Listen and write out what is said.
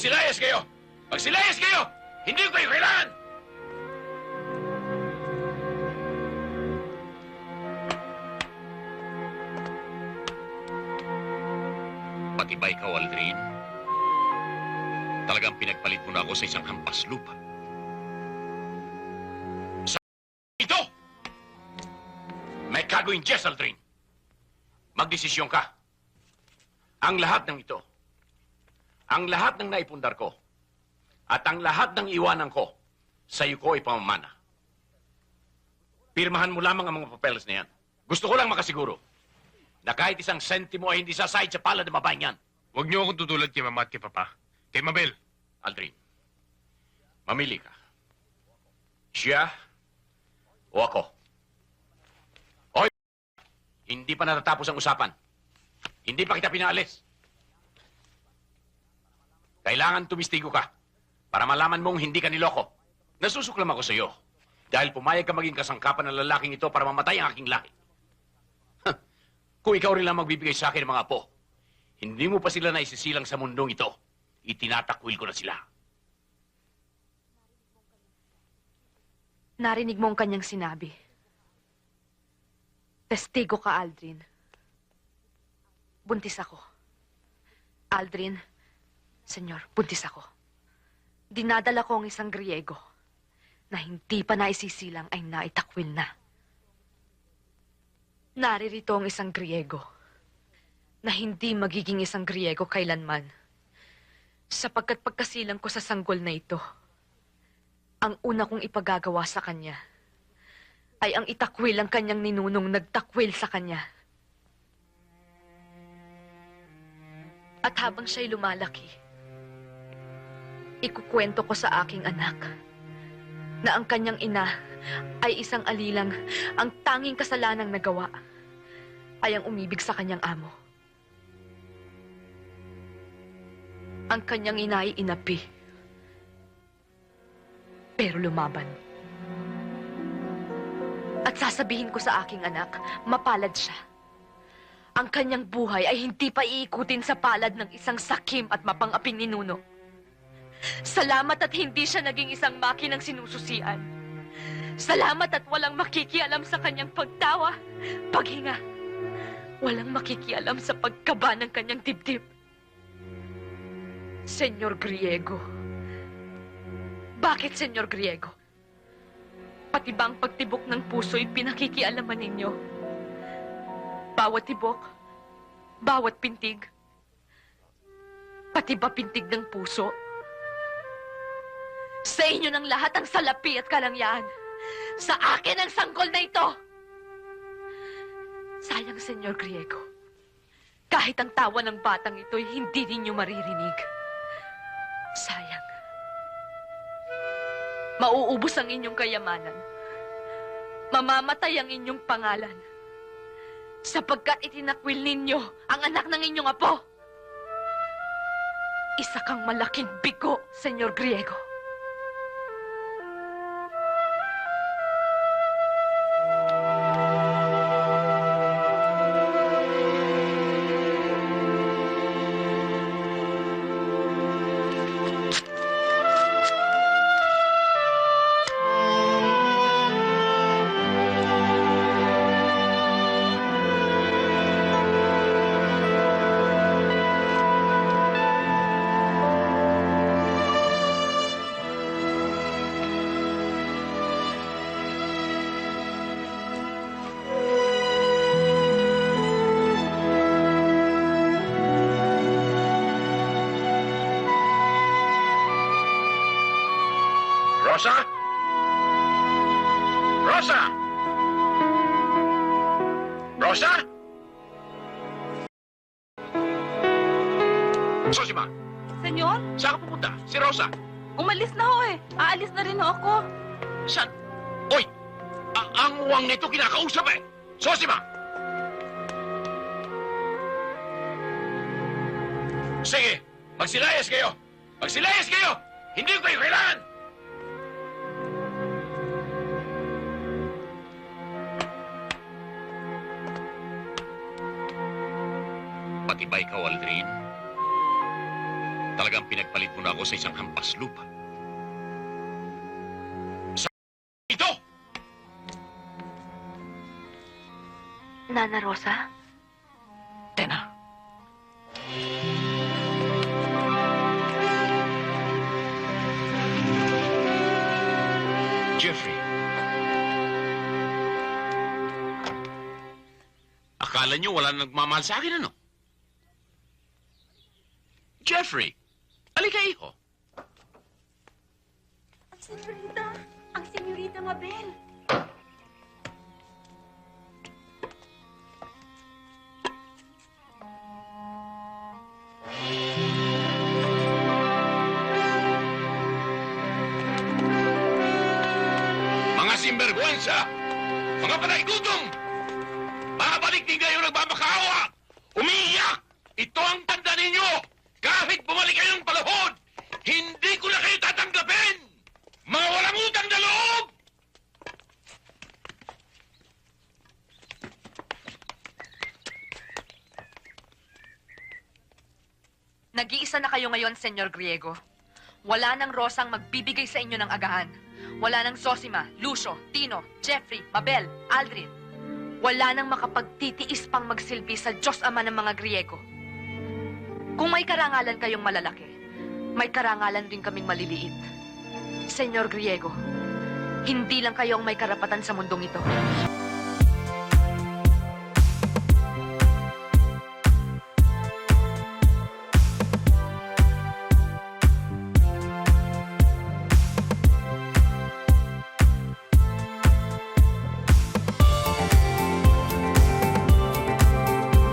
Magsilayas kayo! Magsilayas kayo! Hindi ko kayo kailangan! Pati ba ikaw, Aldrin? Talagang pinagpalit mo na ako sa isang hampas lupa. Sa ito! May gagawin, Jess, Aldrin. Magdesisyon ka. Ang lahat ng ito, ang lahat ng naipundar ko, at ang lahat ng iwanan ko, sa iyo ko ipamamana. Pirmahan mo lamang ang mga papeles na yan. Gusto ko lang makasiguro na kahit isang sentimo ay hindi sasahid sa palad ng babaeng yan. Huwag niyo akong tutulad kay Mama at kay Papa. Kay Mabel. Aldrin, mamili ka. Siya o ako? Hoy, hindi pa natatapos ang usapan. Hindi pa kita pinaalis. Kailangan tumistigo ka para malaman mong hindi ka niloko. Nasusuklam ako sa iyo dahil pumayag ka maging kasangkapan ng lalaking ito para mamatay ang aking lahi. Kung ikaw rin lang magbibigay sa akin ng mga apo, hindi mo pa sila naisisilang sa mundong ito. Itinatakwil ko na sila. Narinig mo ang kanyang sinabi. Testigo ka, Aldrin. Buntis ako. Aldrin, senyor, buntis ako. Dinadala ko ang isang Griego na hindi pa naisisilang ay naitakwil na. Naririto ang isang Griego na hindi magiging isang Griego kailanman sapagkat pagkasilang ko sa sanggol na ito, ang una kong ipagagawa sa kanya ay ang itakwil ang kanyang ninunong nagtakwil sa kanya. At habang siya'y lumalaki, ikukwento ko sa aking anak na ang kanyang ina ay isang alilang ang tanging kasalanang nagawa ay ang umibig sa kanyang amo. Ang kanyang ina ay inapi, pero lumaban. At sasabihin ko sa aking anak, mapalad siya. Ang kanyang buhay ay hindi pa iikutin sa palad ng isang sakim at mapang-aping ninuno. Salamat at hindi siya naging isang makinang sinususian. Salamat at walang makikialam sa kanyang pagtawa, paghinga. Walang makikialam sa pagkaba ng kanyang dibdib. Senyor Griego. Bakit, Senyor Griego? Pati ba ang pagtibok ng puso'y pinakikialaman ninyo? Bawat tibok, bawat pintig, pati ba pintig ng puso? Sa inyo ng lahat ang salapi at kalangyaan. Sa akin ang sanggol na ito! Sayang, Senyor Griego. Kahit ang tawa ng batang ito'y hindi ninyo maririnig. Sayang. Mauubos ang inyong kayamanan. Mamamatay ang inyong pangalan. Sapagkat itinakwil ninyo ang anak ng inyong apo. Isa kang malaking bigo, Senyor Griego. Rosa? Rosa? Rosa? Sosima, Senyor, saan ka pupunta? Si Rosa. umalis na ho eh. Aalis na rin ho ako. Saan? Oy! Ang uwang nito kinakausap eh! Sosima! Sige, magsilayas kayo! Magsilayas kayo! Hindi ko kayo kailangan! Pati ba ikaw, Aldrin? Talagang pinagpalit mo na ako sa isang hampas lupa. Sa ito! Nana Rosa? Tena. Jeffrey. Akala niyo wala nang nagmamahal sa akin, ano? Jeffrey, halika, iho. Ang senyorita Mabel. Mga simbergwensa! Mga panay-gutom! Mga balik din kayo nagmamakaawa! Umiiyak! Ito ang tanda ninyo! Kahit bumalik kayong palahod, hindi ko na kayo tatanggapin! Mga walang utang na loob! Nag-iisa na kayo ngayon, Senyor Griego. Wala nang Rosang magbibigay sa inyo ng agahan. Wala nang Zosima, Lucio, Tino, Jeffrey, Mabel, Aldrin. Wala nang makapagtitiis pang magsilbi sa Diyos Ama ng mga Griego. Kung may karangalan kayong malalaki, may karangalan din kaming maliliit. Senyor Griego, hindi lang kayo ang may karapatan sa mundong ito.